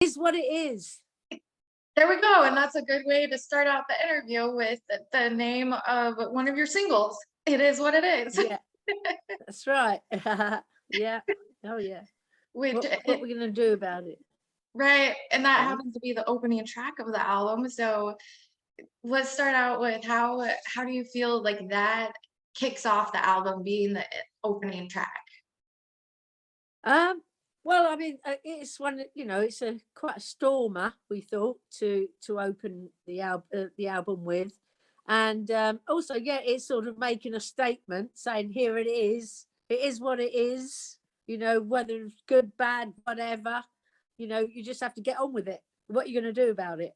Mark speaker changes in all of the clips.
Speaker 1: is what it is.
Speaker 2: There we go. And that's a good way to start out the interview with the name of one of your singles. It is what it is.
Speaker 1: Yeah, that's right. Yeah. Oh, yeah.
Speaker 2: Which
Speaker 1: What we're going to do about it?
Speaker 2: right. And that happens to be the opening track of the album. So let's start out with how do you feel like that kicks off the album being the opening track?
Speaker 1: Well, I mean, it's one, it's a quite a stormer, we thought, to open the album with. And also, yeah, it's sort of making a statement saying, here it is what it is, whether it's good, bad, whatever, you just have to get on with it. What are you going to do about it?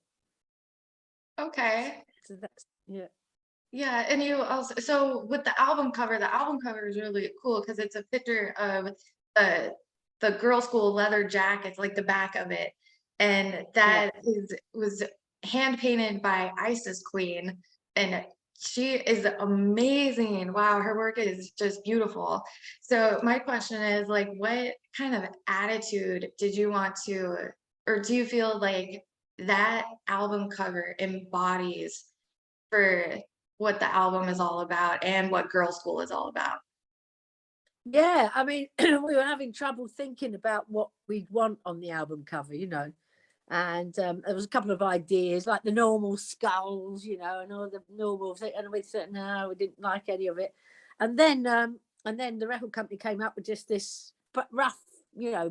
Speaker 2: Okay.
Speaker 1: So that's, yeah.
Speaker 2: Yeah, and you also, so with the album cover is really cool because it's a picture of the girl school leather jackets, like the back of it, and that was hand painted by Isis Queen, and she is amazing. Wow, her work is just beautiful. So my question is, like, what kind of attitude did you want to, or do you feel like that album cover embodies for what the album is all about and what Girl School is all about?
Speaker 1: Yeah, I mean, we were having trouble thinking about what we'd want on the album cover, and there was a couple of ideas, like the normal skulls, and all the normal thing, and we said no, we didn't like any of it. And then the record company came up with just this rough,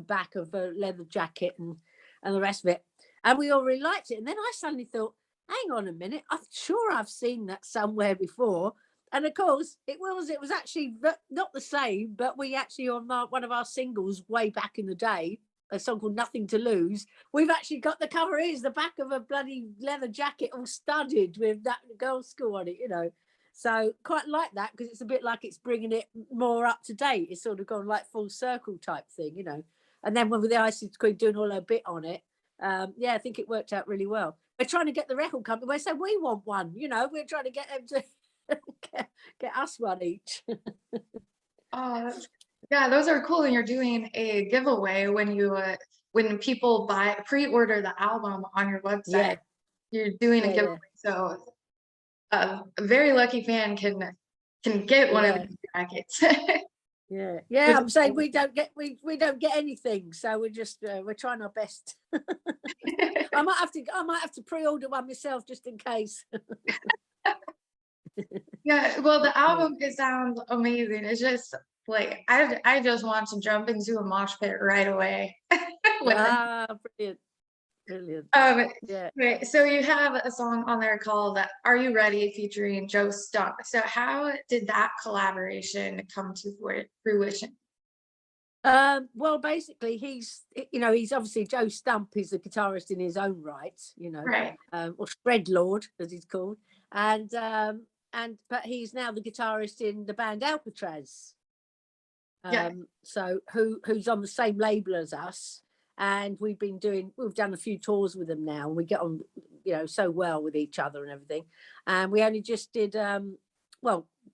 Speaker 1: back of a leather jacket and the rest of it, and we all really liked it. And then I suddenly thought, hang on a minute, I'm sure I've seen that somewhere before. And of course, it was actually not the same, but we actually, on one of our singles way back in the day, a song called Nothing to Lose, we've actually got the cover is the back of a bloody leather jacket all studded with that Girls' School on it. So quite like that, because it's a bit like it's bringing it more up to date. It's sort of gone like full circle type thing. And then with the Isis Queen doing all her bit on it, yeah, I think it worked out really well. We're trying to get the record company, we said we want one, we're trying to get them to get us one each.
Speaker 2: Oh, yeah, those are cool. And you're doing a giveaway when people pre-order the album on your website.
Speaker 1: Yeah.
Speaker 2: You're doing a giveaway. Yeah. So a very lucky fan can get one of these jackets.
Speaker 1: Yeah. I'm saying we don't get anything, so we're trying our best. I might have to pre-order one myself just in case.
Speaker 2: Yeah, well, the album, it sounds amazing. It's just like I just want to jump into a mosh pit right away.
Speaker 1: Brilliant.
Speaker 2: Yeah. Right. So you have a song on there called "Are You Ready?" featuring Joe Stump. So how did that collaboration come to fruition?
Speaker 1: Well, basically, he's obviously Joe Stump is a guitarist in his own right,
Speaker 2: Right.
Speaker 1: Or Shred Lord as he's called, and but he's now the guitarist in the band Alcatraz.
Speaker 2: Yeah.
Speaker 1: So who's on the same label as us, and we've done a few tours with them now, and we get on, so well with each other and everything. And we only just did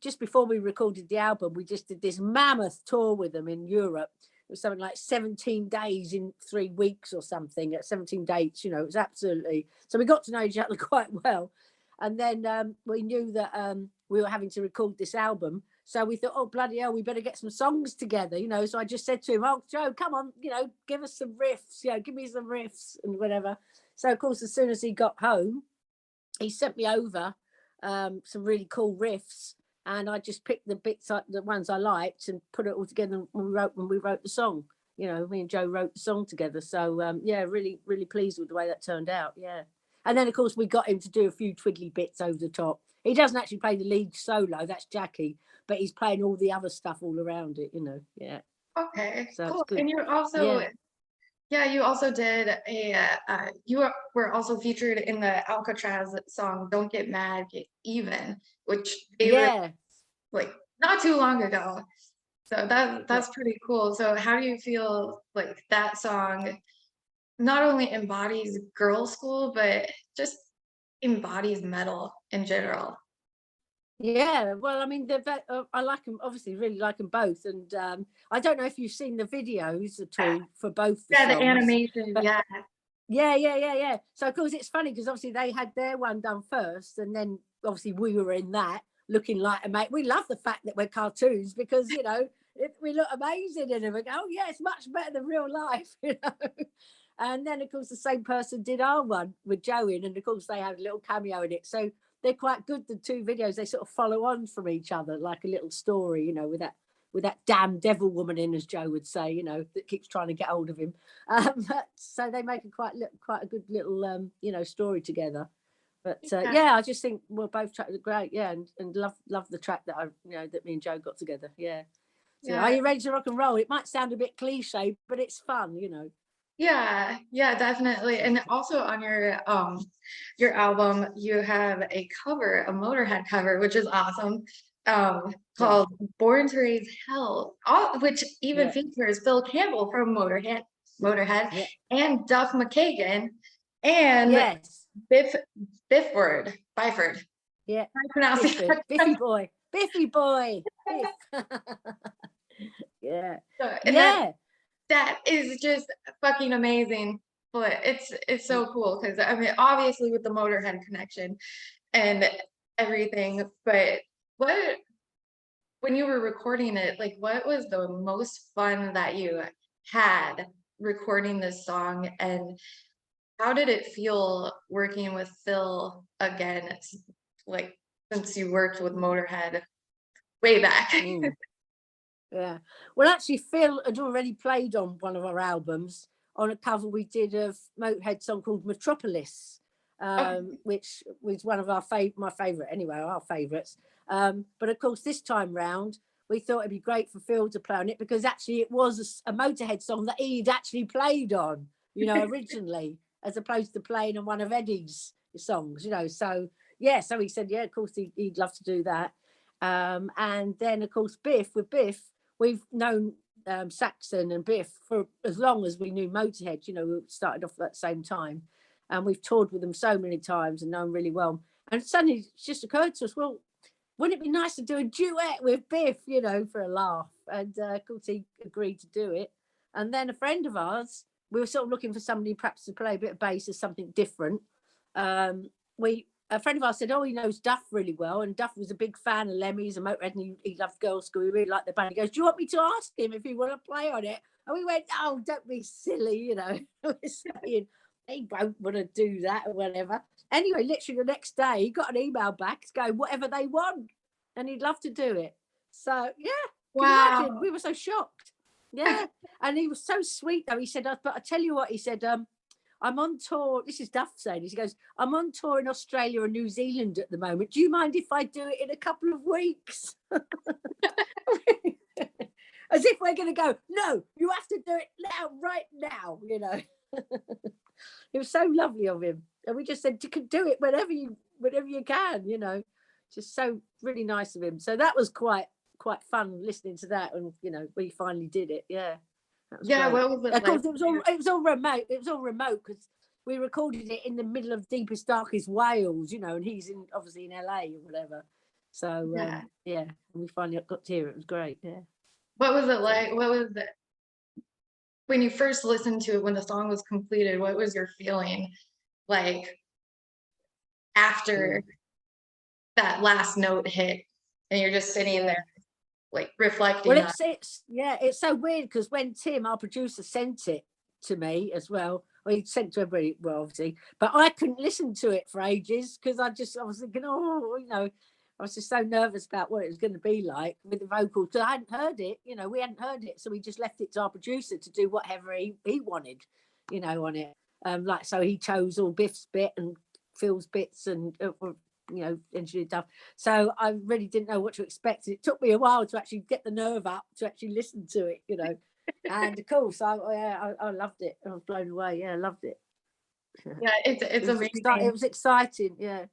Speaker 1: just before we recorded the album, we just did this mammoth tour with them in Europe. It was something like 17 days in 3 weeks or something, at 17 dates, it was absolutely, so we got to know each other quite well. And then we knew that we were having to record this album. So we thought, oh, bloody hell, we better get some songs together, So I just said to him, oh, Joe, come on, give us some riffs, give me some riffs and whatever. So, of course, as soon as he got home, he sent me over some really cool riffs. And I just picked the ones I liked and put it all together when we wrote the song. Me and Joe wrote the song together. So, yeah, really, really pleased with the way that turned out, yeah. And then, of course, we got him to do a few twiddly bits over the top. He doesn't actually play the lead solo, that's Jackie, but he's playing all the other stuff all around it, yeah.
Speaker 2: Okay,
Speaker 1: So
Speaker 2: cool.
Speaker 1: it's good.
Speaker 2: And you also, you also did you were also featured in the Alcatraz song "Don't Get Mad, Get Even," which they were like not too long ago. So that's pretty cool. So how do you feel like that song not only embodies Girl School, but just embodies metal in general?
Speaker 1: Yeah, well, I mean, I like them, obviously, really like them both. And I don't know if you've seen the videos at all for both the songs.
Speaker 2: The animation,
Speaker 1: Yeah. So of course it's funny because obviously they had their one done first, and then obviously we were in that looking like a mate. We love the fact that we're cartoons because we look amazing in them. We go, oh yeah, it's much better than real life, And then of course the same person did our one with Joe in, and of course they had a little cameo in it. So they're quite good. The two videos, they sort of follow on from each other like a little story, with that damn devil woman in, as Joe would say, that keeps trying to get hold of him. So they make quite a good little, story together. But I just think both tracks are great. Yeah, and love the track that that me and Joe got together. Yeah. So Are You Ready to Rock and Roll? It might sound a bit cliche, but it's fun,
Speaker 2: Yeah, definitely. And also on your album, you have a cover, a Motorhead cover, which is awesome. Called Born to Raise Hell, which even features Bill Campbell from Motorhead, and Duff McKagan, and Byford.
Speaker 1: Yeah.
Speaker 2: I pronounce it.
Speaker 1: Biffy boy. Biff. Yeah.
Speaker 2: So, that is just fucking amazing. But it's so cool because I mean, obviously with the Motorhead connection and everything, but when you were recording it, like what was the most fun that you had recording this song, and how did it feel working with Phil again, like since you worked with Motorhead way back?
Speaker 1: Yeah. Well, actually, Phil had already played on one of our albums on a cover we did of Motorhead song called Metropolis, which was one of my favourite anyway, our favourites. But of course, this time round, we thought it'd be great for Phil to play on it because actually it was a Motorhead song that he'd actually played on, originally, as opposed to playing on one of Eddie's songs, So so he said, of course he'd love to do that. And then of course Biff, we've known Saxon and Biff for as long as we knew Motorhead. We started off at the same time, and we've toured with them so many times and known really well. And suddenly it just occurred to us, well, wouldn't it be nice to do a duet with Biff, for a laugh? And of course he agreed to do it. And then a friend of ours, we were sort of looking for somebody perhaps to play a bit of bass or something different. A friend of ours said, he knows Duff really well. And Duff was a big fan of Lemmy's and Motorhead, and he loved Girlschool. He really liked the band. He goes, do you want me to ask him if he want to play on it? And we went, oh, don't be silly, We're saying, he won't want to do that or whatever. Anyway, literally the next day, he got an email back going, whatever they want. And he'd love to do it. So, yeah.
Speaker 2: Wow.
Speaker 1: Imagine, we were so shocked. Yeah. And he was so sweet, though. He said, but I tell you what, he said, I'm on tour. This is Duff saying. He goes, I'm on tour in Australia and New Zealand at the moment. Do you mind if I do it in a couple of weeks? As if we're going to go, no, you have to do it now, right now, It was so lovely of him. And we just said, you can do it whenever you can, Just so really nice of him. So that was quite fun listening to that. And, we finally did it. Yeah.
Speaker 2: Yeah,
Speaker 1: great.
Speaker 2: what was it
Speaker 1: of course,
Speaker 2: like?
Speaker 1: it was all remote. It was all remote because we recorded it in the middle of deepest, darkest Wales, and he's obviously in LA or whatever. So and we finally got to hear it. It was great. Yeah.
Speaker 2: What was it like? What was it when you first listened to it? When the song was completed, what was your feeling like after that last note hit, and you're just sitting there like reflecting?
Speaker 1: Well, it's so weird because when Tim, our producer, sent it to me as well, he sent to everybody, well, obviously, but I couldn't listen to it for ages because I was thinking, I was just so nervous about what it was going to be like with the vocals. So I hadn't heard it, we hadn't heard it, so we just left it to our producer to do whatever he wanted, on it. So he chose all Biff's bit and Phil's bits and engineered stuff. So I really didn't know what to expect. It took me a while to actually get the nerve up to actually listen to it, And of course, I loved it. I was blown away. Yeah, I loved it.
Speaker 2: Yeah, it's amazing.
Speaker 1: It was exciting. Yeah.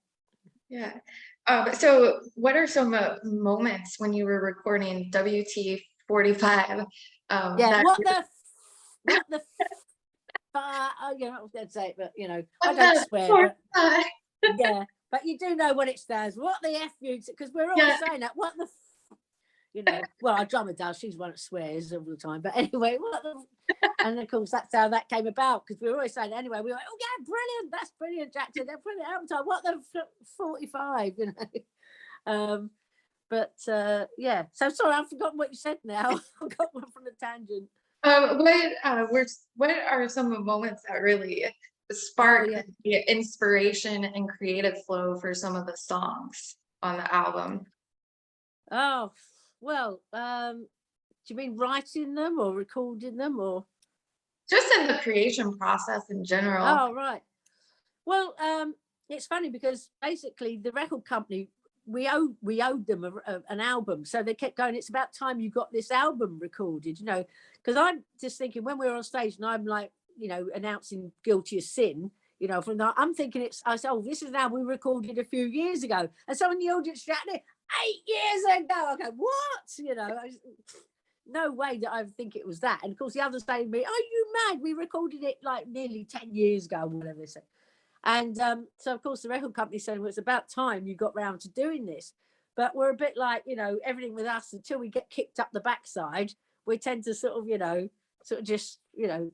Speaker 2: Yeah. So what are some moments when you were recording WT45?
Speaker 1: What the I was going to say it, but I don't swear. But, yeah, but you do know what it stands. What the F you? Because we're all saying that. What the Well, our drummer does. She's one that swears all the time. But anyway, and of course, that's how that came about, because we were always saying, anyway, we were like, oh, yeah, brilliant. That's brilliant, Jackson. They're brilliant album time. What the 45, But yeah. So sorry, I've forgotten what you said now. I got one from the tangent.
Speaker 2: What are some of the moments that really sparked the inspiration and creative flow for some of the songs on the album?
Speaker 1: Oh, well, do you mean writing them or recording them or?
Speaker 2: Just in the creation process in general.
Speaker 1: Oh, right. Well, it's funny because basically the record company, we owed them an album, so they kept going, it's about time you got this album recorded, because I'm just thinking when we were on stage and I'm like, announcing Guilty as Sin, I'm thinking I said, oh, this is an album we recorded a few years ago, and someone in the audience shouted, 8 years ago. I go, what? No way that I think it was that. And of course the others saying to me, are you mad? We recorded it like nearly 10 years ago, whatever they said. And so of course the record company said, well, it's about time you got round to doing this. But we're a bit like, everything with us, until we get kicked up the backside, we tend to sort of just, go,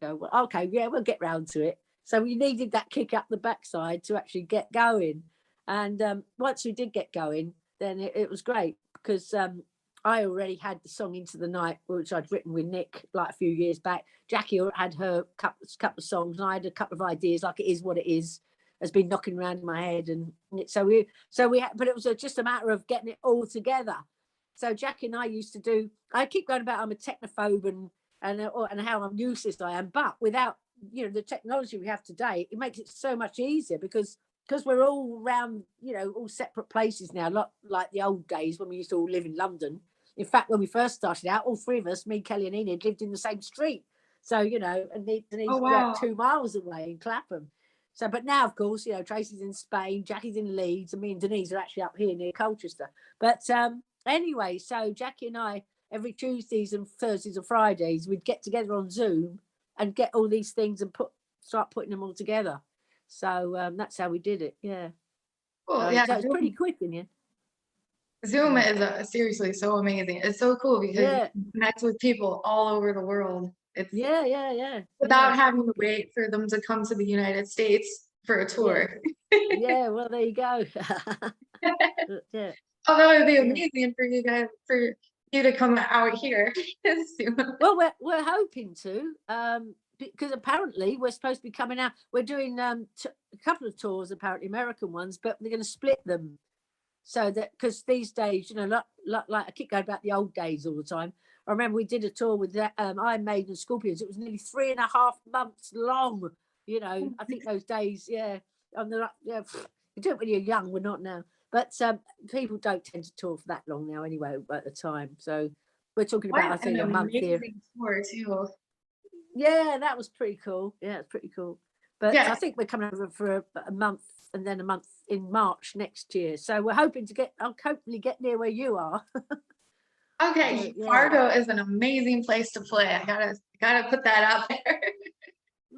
Speaker 1: well, okay, yeah, we'll get round to it. So we needed that kick up the backside to actually get going. And once we did get going, then it was great, because I already had the song Into the Night, which I'd written with Nick like a few years back. Jackie had her couple of songs, and I had a couple of ideas, like It Is What It Is has been knocking around in my head. And so we had, but it was just a matter of getting it all together. So Jackie and I used to do, I keep going about I'm a technophobe and how I'm useless I am, but without, the technology we have today, it makes it so much easier, because we're all around, all separate places now, not like the old days when we used to all live in London. In fact, when we first started out, all three of us, me, Kelly and Enid, lived in the same street. So, and Denise was like 2 miles away in Clapham. So, but now, of course, Tracy's in Spain, Jackie's in Leeds, and me and Denise are actually up here near Colchester. But anyway, so Jackie and I, every Tuesdays and Thursdays and Fridays, we'd get together on Zoom and get all these things and start putting them all together. So that's how we did it. Yeah.
Speaker 2: Cool. Yeah.
Speaker 1: So it's pretty quick in here.
Speaker 2: Zoom is seriously so amazing. It's so cool because you can connect with people all over the world. It's without having to wait for them to come to the United States for a tour.
Speaker 1: Yeah, well, there you go. Yeah.
Speaker 2: Oh, that would be amazing for you guys, for you to come out here soon.
Speaker 1: Well, we're hoping to, because apparently we're supposed to be coming out. We're doing a couple of tours, apparently American ones, but they're going to split them. So that, because these days, like I keep going about the old days all the time. I remember we did a tour with Iron Maiden and Scorpions. It was nearly 3.5 months long. I think those days, you do it when you're young. We're not now, but people don't tend to tour for that long now anyway at the time. So we're talking about, I think, a month here.
Speaker 2: Tour too.
Speaker 1: Yeah, that was pretty cool. Yeah, it's pretty cool. But I think we're coming over for a month, and then a month in March next year. So we're hoping to hopefully get near where you are.
Speaker 2: Okay, Fargo is an amazing place to play. I gotta put that out there.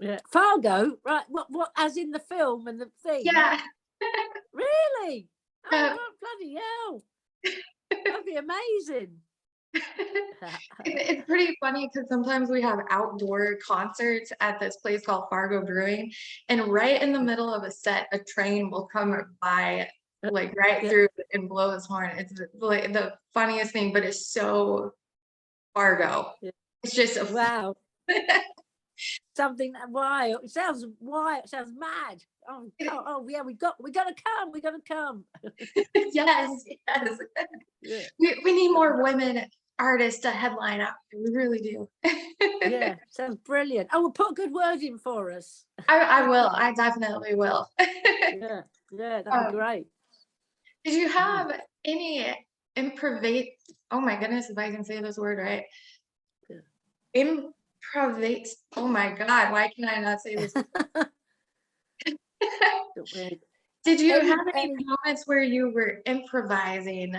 Speaker 1: Yeah, Fargo, right? What? As in the film and the thing?
Speaker 2: Yeah.
Speaker 1: Really? Oh, bloody hell! That'd be amazing.
Speaker 2: It's pretty funny because sometimes we have outdoor concerts at this place called Fargo Brewing, and right in the middle of a set, a train will come by, like right through and blow his horn. It's like the funniest thing, but it's so Fargo.
Speaker 1: Yeah.
Speaker 2: It's just
Speaker 1: wow. Something wild. It sounds wild. It sounds mad. Oh yeah, we gotta come.
Speaker 2: Yes. Yeah. We need more women artists to headline up. We really do.
Speaker 1: Yeah, sounds brilliant. Oh, we'll put a good word in for us.
Speaker 2: I will. I definitely will.
Speaker 1: Yeah, that'd be great.
Speaker 2: Did you have any improvise? Oh my goodness, if I can say this word right. Improvise. Oh my God, why can I not say this? Did you have any moments where you were improvising,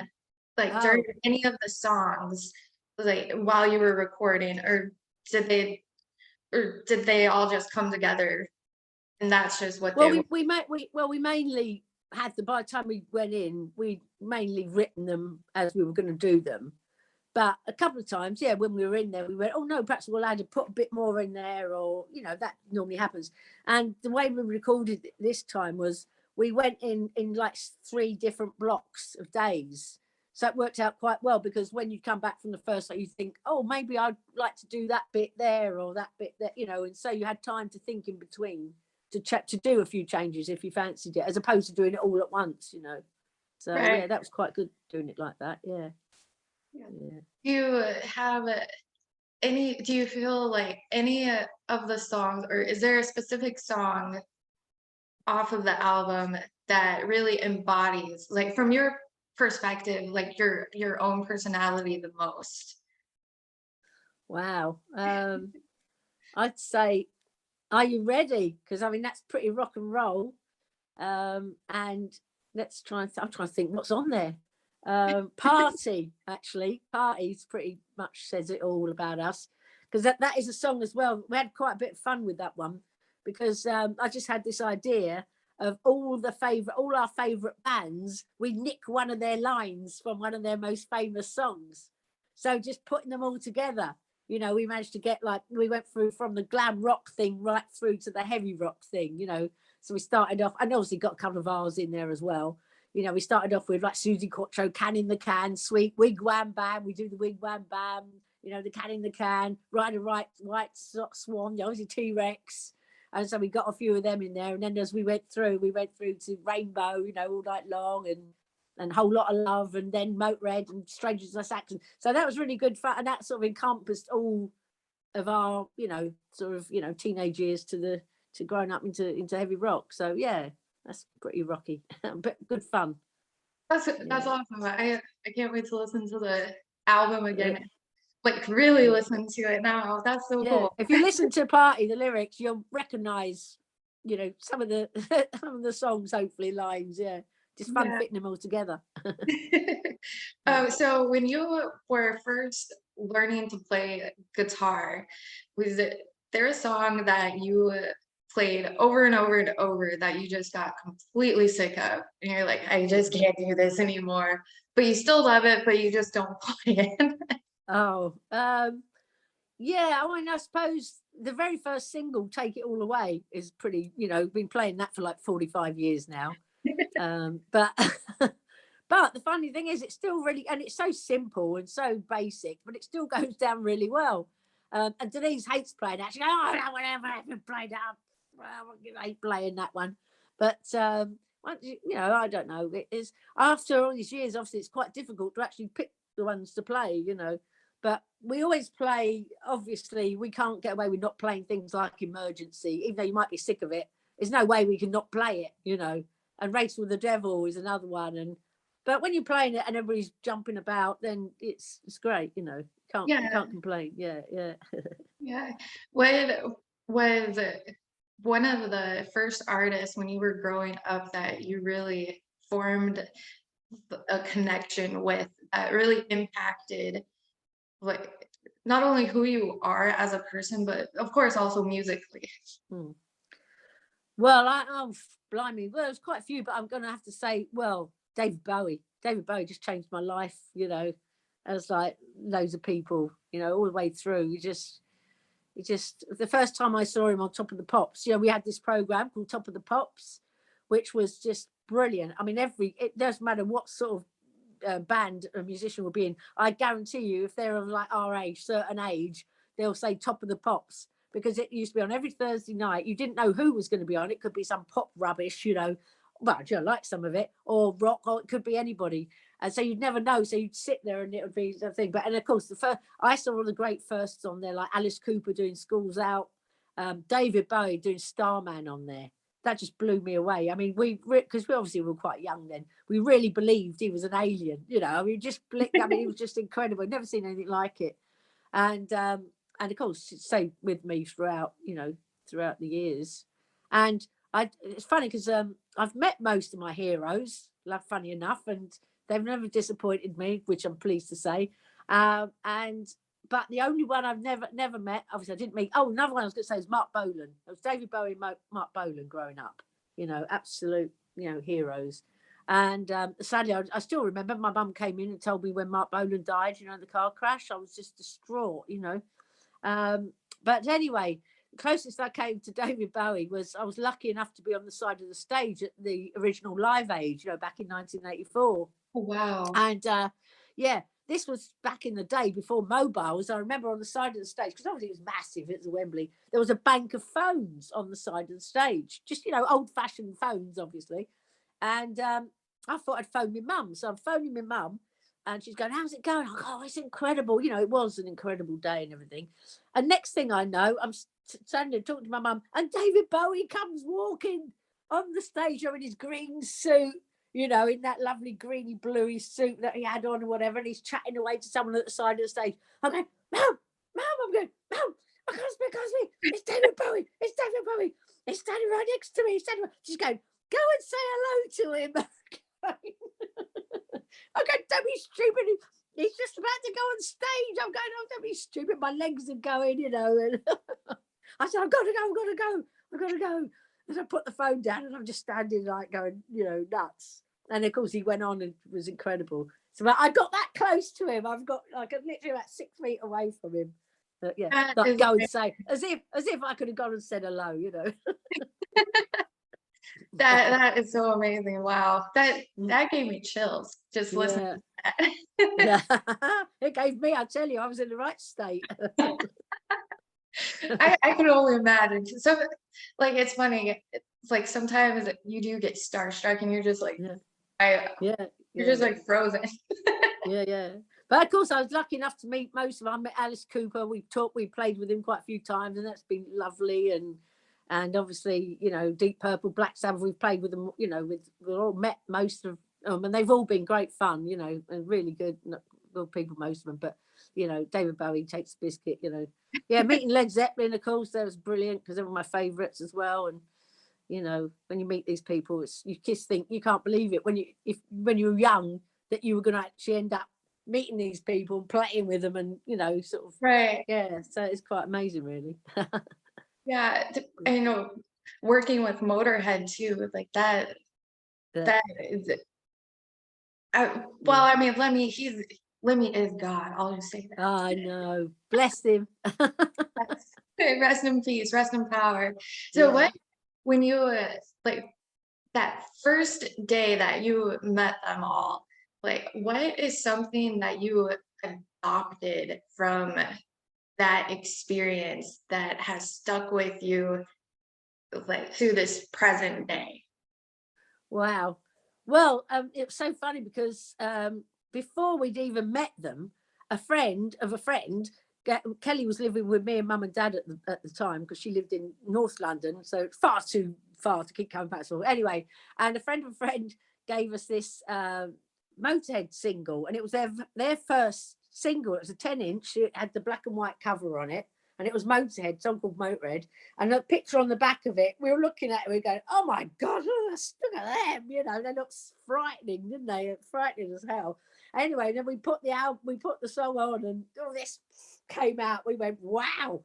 Speaker 2: like during any of the songs, like while you were recording, or did they all just come together and that's just what
Speaker 1: we mainly had them, by the time we went in, we'd mainly written them as we were going to do them. But a couple of times, yeah, when we were in there, we went, oh no, perhaps we'll add to put a bit more in there, or, you know, that normally happens. And the way we recorded it this time was we went in like 3 different blocks of days. So it worked out quite well, because when you come back from the first night, you think, oh, maybe I'd like to do that bit there or that bit there, you know, and so you had time to think in between to do a few changes if you fancied it, as opposed to doing it all at once, you know. So
Speaker 2: Right.
Speaker 1: yeah, that was quite good doing it like that. Yeah.
Speaker 2: Yeah.
Speaker 1: Yeah.
Speaker 2: Do you have do you feel like any of the songs, or is there a specific song off of the album that really embodies, like from your perspective, like your own personality the most?
Speaker 1: Wow. I'd say, Are You Ready? Because I mean, that's pretty rock and roll. And let's try and I'm trying to think what's on there. Party, actually. Party's pretty much says it all about us, because that is a song as well. We had quite a bit of fun with that one, because I just had this idea of all our favorite bands. We nick one of their lines from one of their most famous songs, so just putting them all together, you know, we managed to get, like, we went through from the glam rock thing right through to the heavy rock thing, you know. So we started off, and obviously got a couple of ours in there as well. You know, we started off with like Susie Quattro, Can in the Can, Sweet, Wig Wham Bam. We do the Wig Wham Bam, you know, the Can in the Can, Ride a White Swan, obviously T-Rex. And so we got a few of them in there. And then as we went through to Rainbow, you know, All Night Long, and Whole Lot of Love, and then Motörhead and Strangers in Saxon. So that was really good fun. And that sort of encompassed all of our, you know, sort of, you know, teenage years to growing up into heavy rock. So yeah, that's pretty rocky, but good fun.
Speaker 2: That's
Speaker 1: Yeah.
Speaker 2: awesome. I can't wait to listen to the album again.
Speaker 1: Yeah.
Speaker 2: Like really listen to it now. That's so
Speaker 1: Yeah.
Speaker 2: cool.
Speaker 1: If you listen to Party, the lyrics, you'll recognize, you know, some of the some of the songs, hopefully lines. Yeah. Just fun
Speaker 2: Yeah.
Speaker 1: fitting them all together. Yeah.
Speaker 2: So when you were first learning to play guitar, there a song that you played over and over and over that you just got completely sick of, and you're like, I just can't do this anymore, but you still love it, but you just don't play it?
Speaker 1: Oh, yeah. I mean, I suppose the very first single, "Take It All Away," is pretty. You know, been playing that for like 45 years now. But but the funny thing is, it's still really, and it's so simple and so basic, but it still goes down really well. And Denise hates playing that. She goes, "Oh, no, whatever, I haven't played that. Well, I hate playing that one." But you know, I don't know. It is, after all these years, obviously, it's quite difficult to actually pick the ones to play. You know, but we always play. Obviously, we can't get away with not playing things like Emergency, even though you might be sick of it. There's no way we can not play it. You know, and Race with the Devil is another one. And but when you're playing it and everybody's jumping about, then it's great, you know.
Speaker 2: Yeah,
Speaker 1: Can't complain. Yeah, yeah.
Speaker 2: yeah. What was one of the first artists when you were growing up that you really formed a connection with, that really impacted, like, not only who you are as a person, but of course also musically?
Speaker 1: Hmm. Well, blimey. Well, there's quite a few, but I'm going to have to say, well, David Bowie. David Bowie just changed my life, you know, as like loads of people, you know, all the way through. The first time I saw him on Top of the Pops, you know, we had this program called Top of the Pops, which was just brilliant. I mean, it doesn't matter what sort of band a musician will be in. I guarantee you, if they're of like our age, certain age, they'll say Top of the Pops, because it used to be on every Thursday night. You didn't know who was going to be on. It could be some pop rubbish, you know, well, you know, like some of it, or rock, or it could be anybody. And so you'd never know. So you'd sit there and it would be the thing. But, and of course, I saw all the great firsts on there, like Alice Cooper doing Schools Out, David Bowie doing Starman on there. That just blew me away. I mean, because we obviously were quite young then. We really believed he was an alien, you know. I mean, I mean, it was just incredible. I'd never seen anything like it. And of course, it stayed with me throughout, you know, throughout the years. And it's funny because I've met most of my heroes, funny enough, and they've never disappointed me, which I'm pleased to say. But the only one I've never met, obviously I didn't meet. Oh, another one I was going to say is Mark Bolan. It was David Bowie and Mark Bolan growing up. You know, absolute heroes. And sadly, I still remember my mum came in and told me when Mark Bolan died, the car crash. I was just distraught, But anyway, the closest I came to David Bowie was I was lucky enough to be on the side of the stage at the original Live Aid, back in 1984.
Speaker 2: Oh, wow.
Speaker 1: And this was back in the day before mobiles. I remember on the side of the stage, because obviously it was massive, it was Wembley, there was a bank of phones on the side of the stage, just, old-fashioned phones, obviously. And I thought I'd phone my mum. So I'm phoning my mum and she's going, how's it going? I'm like, oh, it's incredible. It was an incredible day and everything. And next thing I know, I'm standing there talking to my mum, and David Bowie comes walking on the stage in his green suit, in that lovely greeny bluey suit that he had on or whatever. And he's chatting away to someone at the side of the stage. I'm going, Mum, I'm going, Mum, I can't speak. It's David Bowie. It's David Bowie. He's standing right next to me. She's going, go and say hello to him. I'm going, don't be stupid. He's just about to go on stage. I'm going, oh, don't be stupid. My legs are going, And I said, I've got to go. And I put the phone down and I'm just standing like going, nuts. And of course he went on and it was incredible. So I got that close to him. I've got literally about 6 feet away from him. But yeah, like go and say, as if I could have gone and said hello,
Speaker 2: That is so amazing. Wow. That gave me chills. Just listening to that.
Speaker 1: It gave me, I tell you, I was in the right state.
Speaker 2: I can only imagine. So it's funny. It's like sometimes you do get starstruck and you're just like, you're just like frozen.
Speaker 1: Yeah. But of course, I was lucky enough to meet most of them. I met Alice Cooper. We played with him quite a few times, and that's been lovely. And obviously, Deep Purple, Black Sabbath, we've played with them, we've all met most of them, and they've all been great fun, and really good people, most of them. But, David Bowie takes the biscuit, meeting Led Zeppelin, of course, that was brilliant because they were my favourites as well. And, when you meet these people, you just think, you can't believe it when you were young that you were going to actually end up meeting these people and playing with them and, sort of.
Speaker 2: Right.
Speaker 1: Yeah, so it's quite amazing, really.
Speaker 2: Yeah, working with Motorhead too, like that. That is. Well, I mean, Lemmy is God. I'll just say that.
Speaker 1: I know. Bless him.
Speaker 2: Rest in peace. Rest in power. So when you that first day that you met them all, what is something that you adopted from that experience that has stuck with you through this present day?
Speaker 1: Wow. Well, it's so funny because before we'd even met them, a friend of a friend, Kelly was living with me and mum and dad at the time because she lived in North London, so far too far to keep coming back. So anyway, and a friend of a friend gave us this Motorhead single, and it was their first single. It was a 10-inch. It had the black and white cover on it, and it was Motorhead, a song called Motorhead. And the picture on the back of it, we were looking at it, we were going, oh my God, look at them, they look frightening, didn't they? Frightening as hell. Anyway, then we put the song on, and all this came out. We went, wow,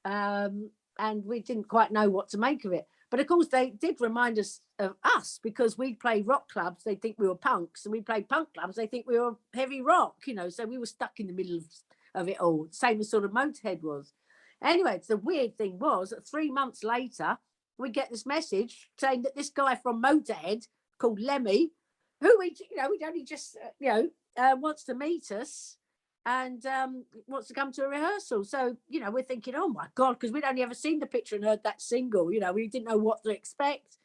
Speaker 1: and we didn't quite know what to make of it. But of course, they did remind us of us because we played rock clubs. They think we were punks, and we played punk clubs. They think we were heavy rock, so we were stuck in the middle of it all. Same as sort of Motorhead was. Anyway, the weird thing was that 3 months later, we get this message saying that this guy from Motorhead called Lemmy, who we'd only just, wants to meet us and wants to come to a rehearsal. So, we're thinking, oh my God, because we'd only ever seen the picture and heard that single, we didn't know what to expect.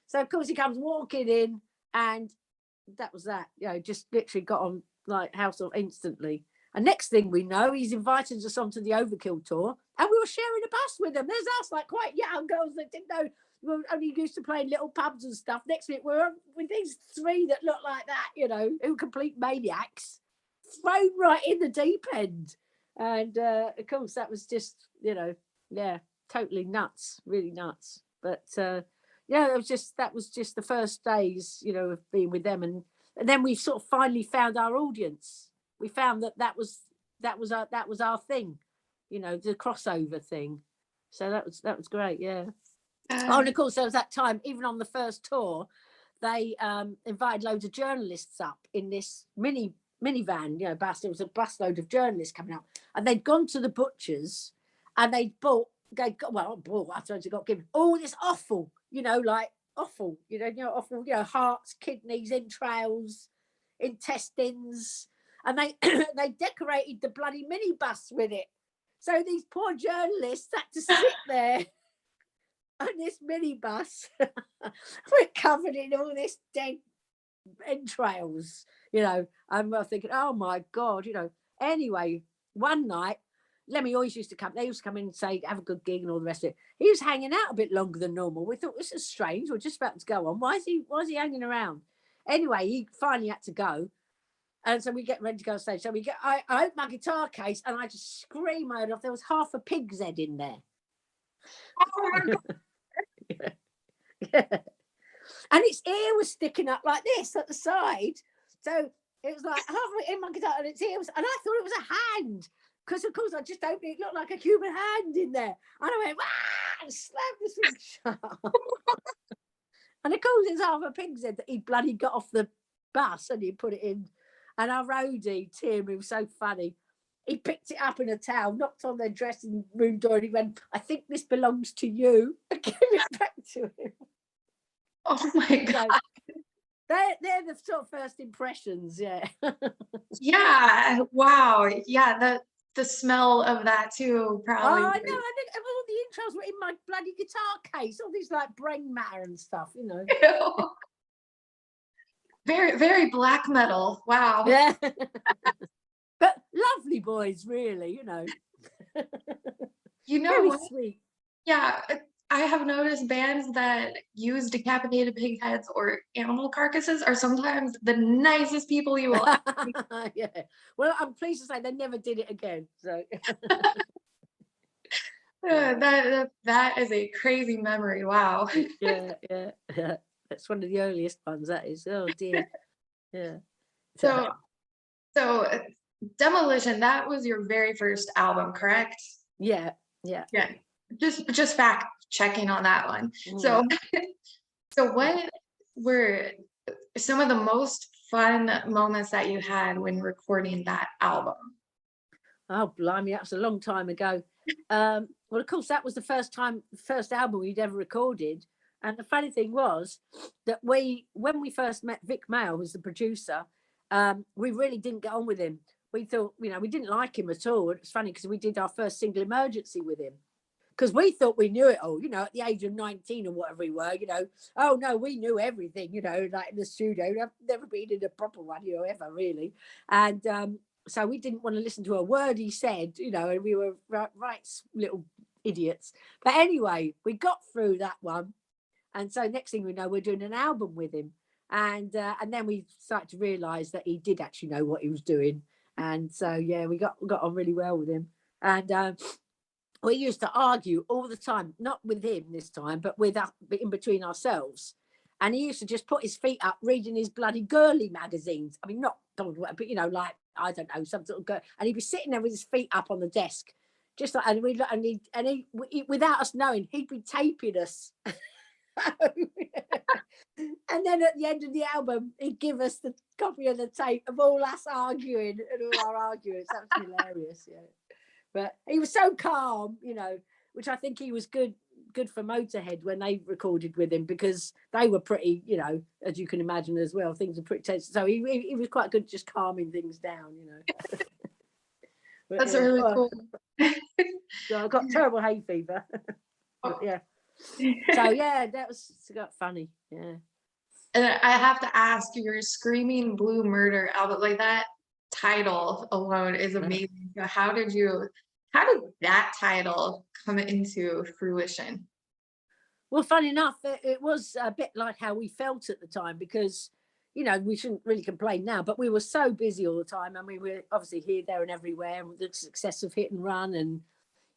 Speaker 1: So, of course, he comes walking in, and that was that, just literally got on like house off instantly. And next thing we know, he's invited us onto the Overkill tour, and we were sharing a bus with them. There's us, like quite young girls that didn't know, we were only used to playing little pubs and stuff. Next week, we're with these three that look like that, who were complete maniacs, thrown right in the deep end. And of course, that was just, totally nuts, really nuts. But that was just the first days, of being with them, and then we sort of finally found our audience. We found that was our thing, the crossover thing. So that was great, yeah. Oh, and of course, there was that time, even on the first tour, they invited loads of journalists up in this minivan, you know, bus. There was a busload of journalists coming up, and they'd gone to the butcher's, and they'd bought, I suppose they got given all this offal, you know, like offal, offal, hearts, kidneys, entrails, intestines, and they they decorated the bloody minibus with it. So these poor journalists had to sit there on this minibus. We're covered in all this dead entrails, and I'm thinking, oh my God, Anyway, one night, Lemmy always used to come. They used to come in and say, have a good gig and all the rest of it. He was hanging out a bit longer than normal. We thought, this is strange. We're just about to go on. Why is he hanging around? Anyway, he finally had to go. And so we get ready to go on stage. So I open my guitar case and I just scream my head off. There was half a pig's head in there. Oh my God. Yeah. And its ear was sticking up like this at the side. So it was like halfway in my guitar and its ear was, and I thought it was a hand. Because, of course, I just opened it. It looked like a human hand in there. And I went, and slapped this thing shut. And, of course, it's half a pig's head that he bloody got off the bus and he put it in. And our roadie, Tim, who was so funny, he picked it up in a towel, knocked on their dressing room door, and he went, I think this belongs to you. And gave it back to him.
Speaker 2: Oh, my God.
Speaker 1: So, they're the sort of first impressions, yeah.
Speaker 2: Yeah, wow. Yeah, the smell of that too, probably.
Speaker 1: Oh, I know. I think all the intros were in my bloody guitar case, all these like brain matter and stuff,
Speaker 2: Ew. Very, very black metal. Wow.
Speaker 1: Yeah. But lovely boys, really, Very
Speaker 2: what?
Speaker 1: sweet.
Speaker 2: Yeah, I have noticed bands that use decapitated pig heads or animal carcasses are sometimes the nicest people you will ever.
Speaker 1: Yeah. Well, I'm pleased to say they never did it again. So
Speaker 2: that is a crazy memory. Wow.
Speaker 1: yeah. That's one of the earliest ones, that is. Oh dear. Yeah.
Speaker 2: So Demolition, that was your very first album, correct?
Speaker 1: Yeah.
Speaker 2: Just fact checking on that one. So what were some of the most fun moments that you had when recording that album?
Speaker 1: Oh, blimey, that was a long time ago. Well, of course, that was the first album we'd ever recorded. And the funny thing was that when we first met Vic Mail, who's the producer, we really didn't get on with him. We thought, we didn't like him at all. It was funny because we did our first single Emergency with him. Because we thought we knew it all, at the age of 19 or whatever we were, oh no, we knew everything, like in the studio. I've never been in a proper one, ever really. And so we didn't want to listen to a word he said, and we were right little idiots. But anyway, we got through that one. And so next thing we know, we're doing an album with him. And then we started to realise that he did actually know what he was doing. And so, yeah, we got on really well with him. And we used to argue all the time, not with him this time, but in between ourselves. And he used to just put his feet up reading his bloody girly magazines. I mean, not, but like, I don't know, some sort of girl. And he'd be sitting there with his feet up on the desk, just like, and he without us knowing, he'd be taping us. And then at the end of the album, he'd give us the copy of the tape of all us arguing and all our arguments. That was hilarious, yeah. But he was so calm, which I think he was good for Motorhead when they recorded with him, because they were pretty, as you can imagine as well, things were pretty tense. So he was quite good just calming things down, But,
Speaker 2: that's really cool.
Speaker 1: So I got terrible hay fever. But, yeah. So yeah, that was got funny. Yeah.
Speaker 2: And I have to ask, your Screaming Blue Murder album, like that title alone is amazing. So how did that title come into fruition?
Speaker 1: Well, funny enough, it was a bit like how we felt at the time, because we shouldn't really complain now, but we were so busy all the time, and we were obviously here, there and everywhere with the success of Hit and Run, and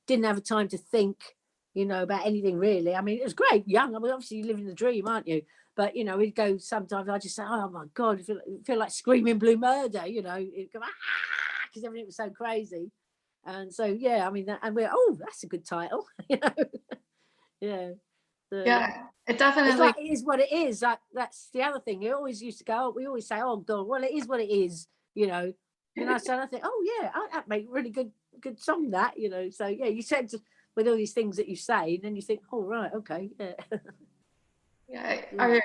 Speaker 1: didn't have time to think about anything really. I mean, it was great, young. I mean, obviously you're living the dream, aren't you? But we'd go sometimes. I just say, oh my God, I feel like Screaming Blue Murder. It'd go because everything was so crazy. And so yeah, I mean, and we're that's a good title. Yeah.
Speaker 2: Yeah, it
Speaker 1: It's
Speaker 2: definitely.
Speaker 1: like, it is what it is. Like, that's the other thing. You always used to go, we always say, oh God, well, it is what it is, you know. And I said, I think, oh yeah, that make really good song, that, you know. So yeah, you said with all these things that you say, and then you think, oh right, okay, yeah.
Speaker 2: Yeah. Are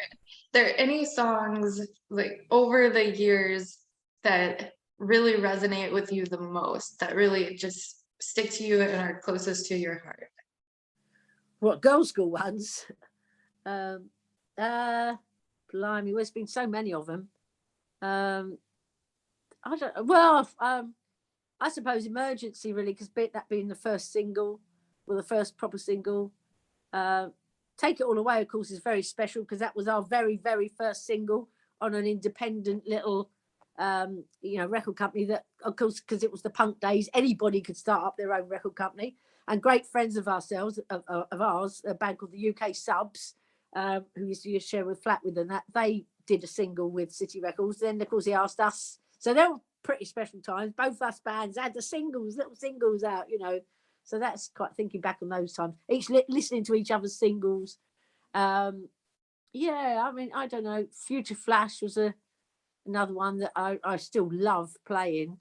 Speaker 2: there any songs like over the years that really resonate with you the most, that really just stick to you and are closest to your heart?
Speaker 1: What, girls' school ones? Blimey, there's been so many of them. I don't. Well, I suppose Emergency, really, because that being the first single, well, the first proper single. Take It All Away, of course, is very special because that was our very, very first single on an independent little, you know, record company. That, of course, because it was the punk days, anybody could start up their own record company. And great friends of ourselves, of ours, a band called the UK Subs, who used to share with Flat with them, that they did a single with City Records. Then, of course, he asked us. So they were pretty special times. Both us bands had the little singles out, you know. So that's quite thinking back on those times. Each listening to each other's singles. Yeah, I mean, I don't know. Future Flash was another one that I still love playing.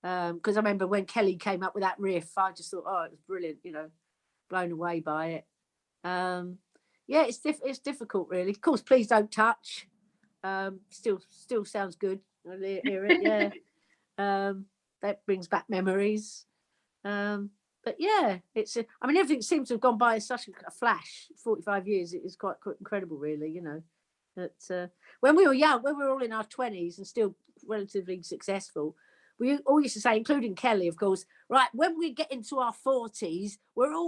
Speaker 1: Because I remember when Kelly came up with that riff, I just thought, oh, it was brilliant, you know, blown away by it. Yeah, it's difficult, really. Of course, Please Don't Touch. Still sounds good. I hear it, yeah. That brings back memories. But yeah, I mean, everything seems to have gone by in such a flash. 45 years, it is quite incredible, really, you know. That when we were young, when we were all in our 20s and still relatively successful, we all used to say, including Kelly, of course, right, when we get into our 40s,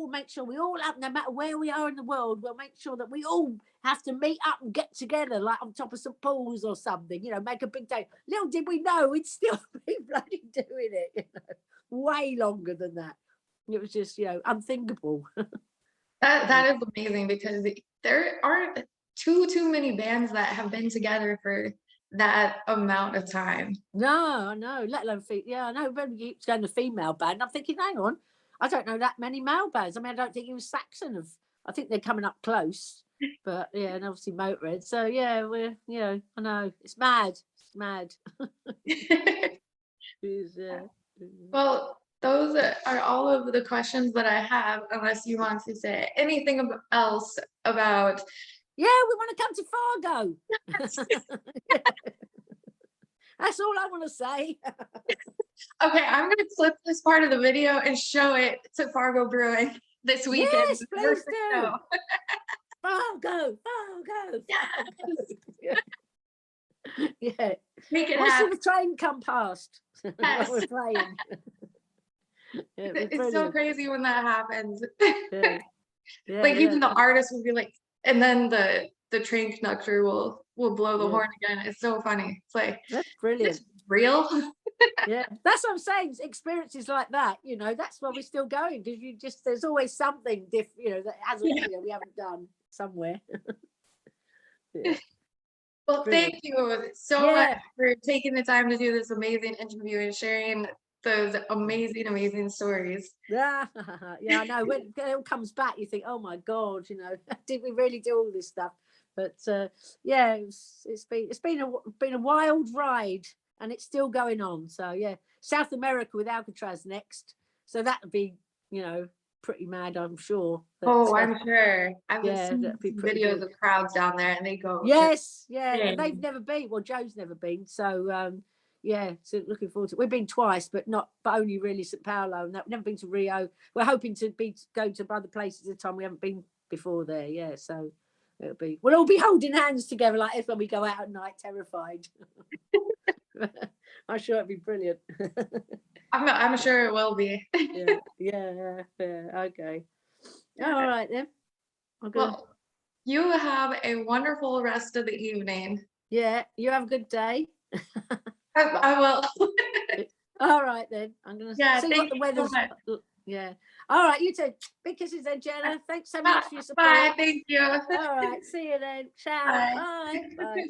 Speaker 1: make sure we all have, no matter where we are in the world, we'll make sure that we all have to meet up and get together, like on top of St. Paul's or something, you know, make a big day. Little did we know we'd still be bloody doing it, you know, way longer than that. It was just, you know, unthinkable.
Speaker 2: That is amazing, because there aren't too many bands that have been together for that amount of time.
Speaker 1: No, let alone yeah, I know. When you keep going to female band, I'm thinking, hang on, I don't know that many male bands. I mean, I don't think even Saxon I think they're coming up close, but yeah, and obviously Motorhead. So yeah, we're, you know, I know it's mad. It's mad.
Speaker 2: Well, those are all of the questions that I have, unless you want to say anything else about.
Speaker 1: Yeah, we want to come to Fargo. That's all I want to say.
Speaker 2: Okay, I'm going to clip this part of the video and show it to Fargo Brewing this weekend.
Speaker 1: Yes, please do. Fargo.
Speaker 2: Yes.
Speaker 1: Yeah.
Speaker 2: Make it
Speaker 1: We'll
Speaker 2: happen.
Speaker 1: see the train come past
Speaker 2: Yes.
Speaker 1: while we're playing. Yeah,
Speaker 2: it's so crazy when that happens.
Speaker 1: Yeah.
Speaker 2: Like even the artist will be like, and then the train conductor will blow the horn again. It's so funny. It's like,
Speaker 1: that's brilliant.
Speaker 2: It's real.
Speaker 1: Yeah, that's what I'm saying. Experiences like that, you know, that's why we're still going, because there's always something different, you know, that hasn't, you know, we haven't done somewhere. Yeah.
Speaker 2: Well,
Speaker 1: Brilliant.
Speaker 2: thank you so much for taking the time to do this amazing interview and sharing those amazing stories.
Speaker 1: Yeah, I know. When it all comes back, you think, oh my God, you know, did we really do all this stuff? But yeah, it's been a wild ride, and it's still going on. So yeah, South America with Alcatraz next. So that would be, you know, pretty mad, I'm sure. But,
Speaker 2: I'm sure. I've seen some videos of crowds down there, and they go.
Speaker 1: Yes, yeah, and they've never been. Well, Joe's never been. So yeah, so looking forward to it. We've been twice, but only really St. Paulo, and never been to Rio. We're hoping to go to other places at the time. We haven't been before there. Yeah, so we'll all be holding hands together like this when we go out at night, terrified. I'm sure it'd be brilliant.
Speaker 2: I'm sure it will be.
Speaker 1: Yeah. Okay. All right then.
Speaker 2: Well, you have a wonderful rest of the evening.
Speaker 1: Yeah, you have a good day.
Speaker 2: I will.
Speaker 1: All right then. I'm gonna see what the weather's. Yeah. All right, you too. Big kisses then, Jenna. Thanks so much for your support.
Speaker 2: Bye. Thank you.
Speaker 1: All right. See you then. Ciao. Bye. Bye.